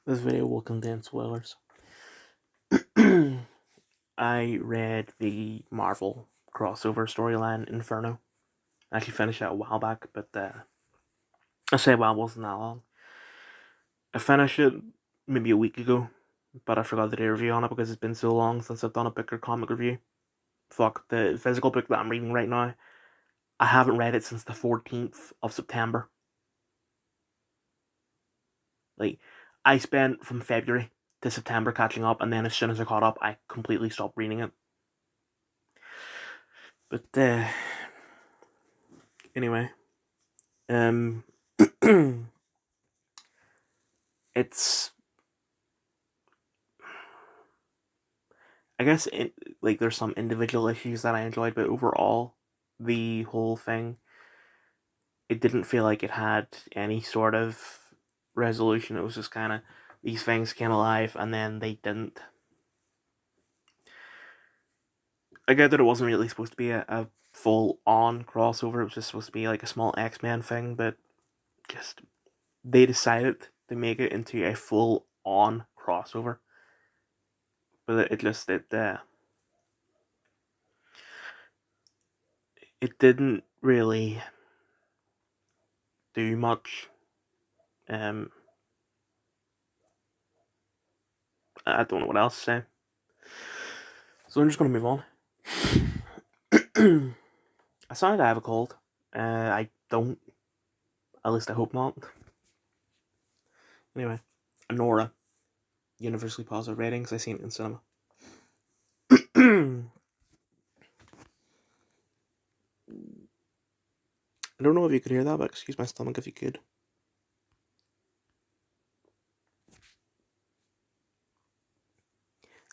This video will contain spoilers. I read the Marvel crossover storyline Inferno. I actually finished it a while back, but I say it wasn't that long. I finished it maybe a week ago, but I forgot to do a review on it because it's been so long since I've done a book or comic review. Fuck, the physical book that I'm reading right now, I haven't read it since the 14th of September. Like, I spent from February to September catching up, and then as soon as I caught up, I completely stopped reading it. But anyway, um, it's I guess like there's some individual issues that I enjoyed, but overall, the whole thing, it didn't feel like it had any sort of resolution. It was just kind of these things came alive and then they didn't. I get that it wasn't really supposed to be a full on crossover. It was just supposed to be like a small X-Men thing, but just they decided to make it into a full on crossover. But it didn't really do much. Um, I don't know what else to say. So I'm just gonna move on. I sound like I have a cold. I don't. At least I hope not. Anyway, Anora, universally positive ratings. I seen it in cinema. I don't know if you could hear that, but excuse my stomach if you could.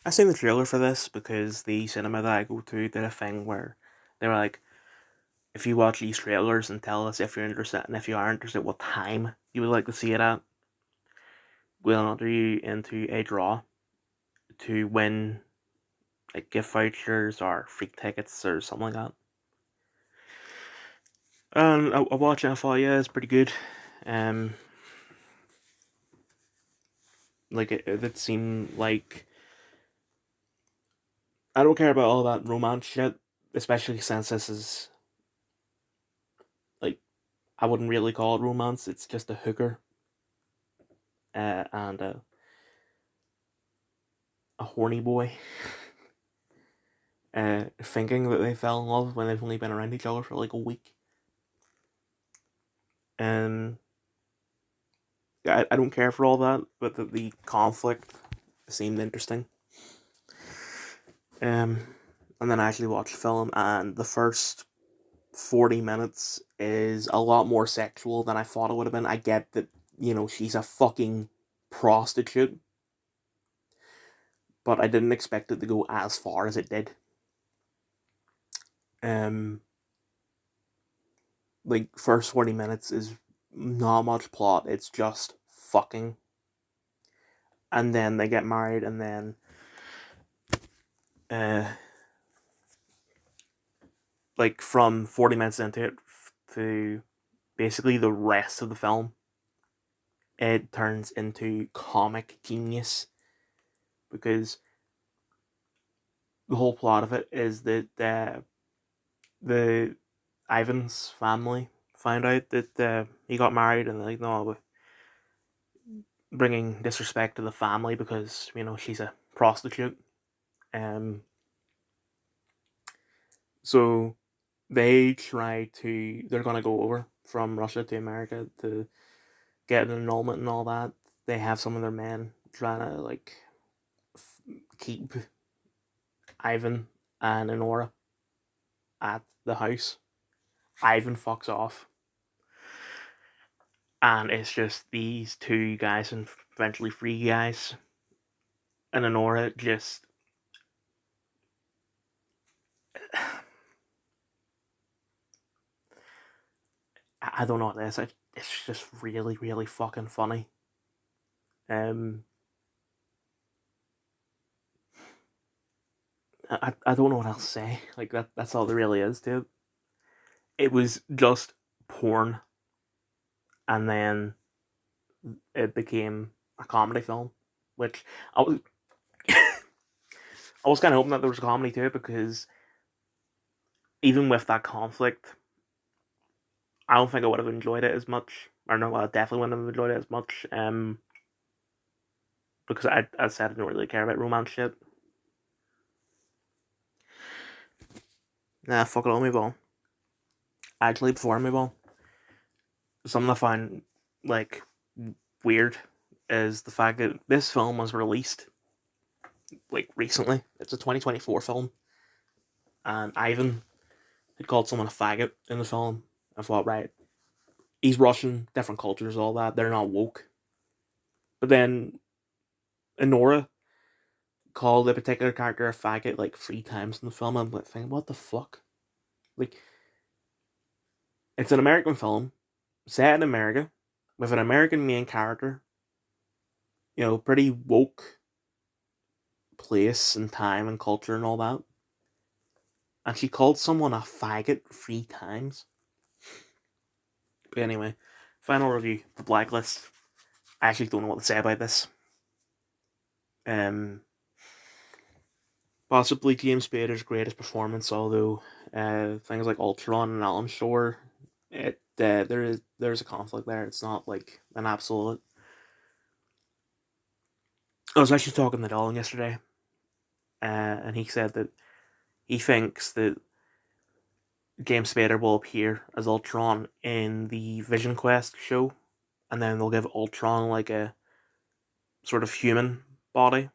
I seen the trailer for this because the cinema that I go to did a thing where they were like, if you watch these trailers and tell us if you're interested, and if you are interested, what time you would like to see it at, we'll enter you into a draw to win like gift vouchers or free tickets or something like that. And I watched it and I thought, yeah, it's pretty good. Um, like it seemed like I don't care about all that romance shit, especially since this is like I wouldn't really call it romance. It's just a hooker and a horny boy thinking that they fell in love when they've only been around each other for like a week. And I don't care for all that, but the conflict seemed interesting. And then I actually watched the film, and the first 40 minutes is a lot more sexual than I thought it would have been. I get that, she's a fucking prostitute, but I didn't expect it to go as far as it did. Um, like, first 40 minutes is not much plot, it's just fucking. And then they get married, and then uh, like from 40 minutes into it to basically the rest of the film, it turns into comic genius because the whole plot of it is that the Ivan's family found out that he got married, and they're like, no, bringing disrespect to the family because she's a prostitute. Um, so they're gonna go over from Russia to America to get an annulment and all that. They have some of their men trying to like keep Ivan and Honora at the house. Ivan fucks off, and it's just these two guys and eventually three guys, and Honora just. I don't know what it is. It's just really, really fucking funny. Um, I don't know what else to say. Like that's all there really is to it. It was just porn, and then it became a comedy film, which I was I was kind of hoping that there was a comedy to it, because even with that conflict, I don't think I would have enjoyed it as much. Or no, I definitely wouldn't have enjoyed it as much. Because I said I don't really care about romance shit. Nah, fuck it, I'll move on. Actually, before I move on, something I find like weird is the fact that this film was released like recently. It's a 2024 film, and Ivan had called someone a faggot in the film. I thought, right, he's Russian, different cultures, all that. They're not woke. But then Anora called a particular character a faggot like 3 times in the film. I'm like thinking, what the fuck? Like, it's an American film set in America with an American main character. Pretty woke place and time and culture and all that. And she called someone a faggot 3 times. But anyway, final review: The Blacklist. I actually don't know what to say about this. Um, Possibly James Spader's greatest performance, although things like Ultron and Alan Shore, there's a conflict there. It's not like an absolute. I was actually talking to Dolan yesterday, and he said that he thinks that James Spader will appear as Ultron in the Vision Quest show, and then they'll give Ultron like a sort of human body,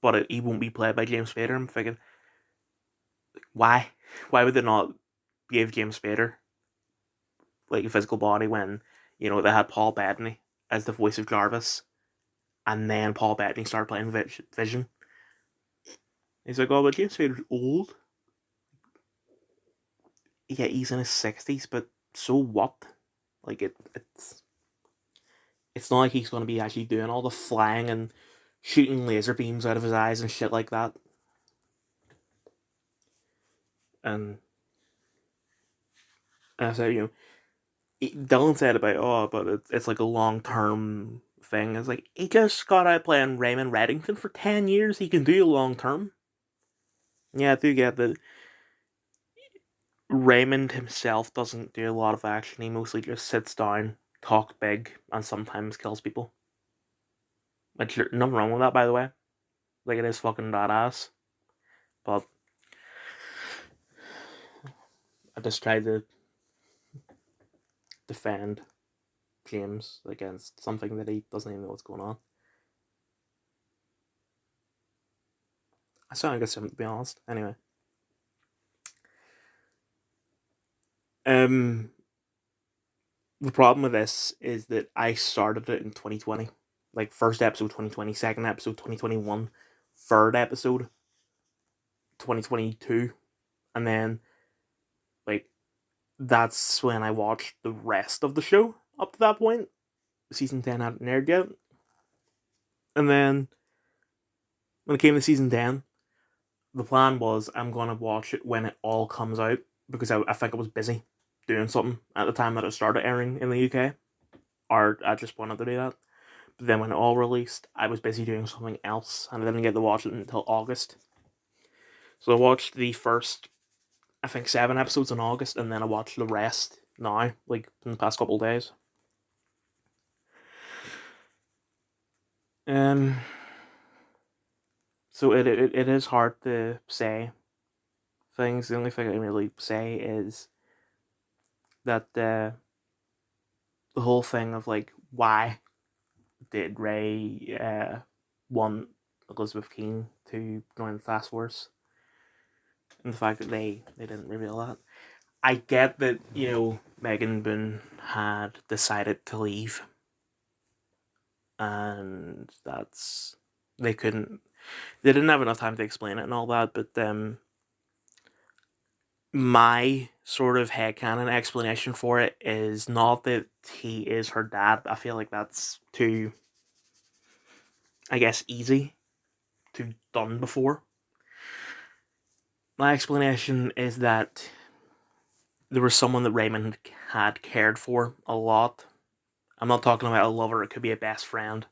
but he won't be played by James Spader. I'm thinking, why? Why would they not give James Spader like a physical body when they had Paul Bettany as the voice of Jarvis, and then Paul Bettany started playing Vision? He's like, oh, but James Spader's old. Yeah, he's in his 60s, but so what? Like it's not like he's going to be actually doing all the flying and shooting laser beams out of his eyes and shit like that. And I said, Dylan said about, but it's like a long term thing. It's like, he just got out playing Raymond Reddington for 10 years. He can do long term. Yeah, I do get that Raymond himself doesn't do a lot of action. He mostly just sits down, talks big, and sometimes kills people. Which, nothing wrong with that, by the way. Like, it is fucking badass. But I just tried to defend James against something that he doesn't even know what's going on. I sound like a sim, to be honest. Anyway. The problem with this is that I started it in 2020. Like, first episode 2020, second episode 2021, third episode 2022. And then, like, that's when I watched the rest of the show up to that point. Season 10 hadn't aired yet. And then, when it came to season 10, the plan was I'm going to watch it when it all comes out, because I think I was busy doing something at the time that it started airing in the UK. Or I just wanted to do that. But then when it all released, I was busy doing something else, and I didn't get to watch it until August. So I watched the first, I think, 7 episodes in August, and then I watched the rest now, like, in the past couple of days. So it is hard to say things. The only thing I can really say is that the whole thing of, like, why did Ray want Elizabeth Keane to join the task force, and the fact that they didn't reveal that. I get that, Megan Boone had decided to leave, and they didn't have enough time to explain it and all that, but my sort of headcanon explanation for it is not that he is her dad. I feel like that's too, I guess, easy, too done before. My explanation is that there was someone that Raymond had cared for a lot. I'm not talking about a lover, it could be a best friend.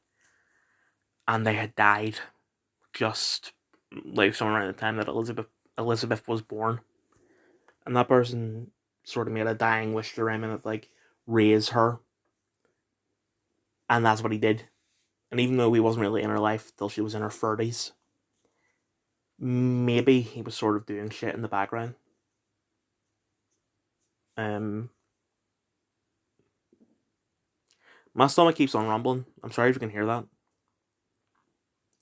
and they had died just like somewhere around the time that Elizabeth was born, and that person sort of made a dying wish to Raymond of like raise her, and that's what he did. And even though he wasn't really in her life till she was in her 30s, maybe he was sort of doing shit in the background. Um, my stomach keeps on rumbling. I'm sorry if you can hear that.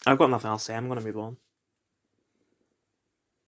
I've got nothing else to say. I'm going to move on.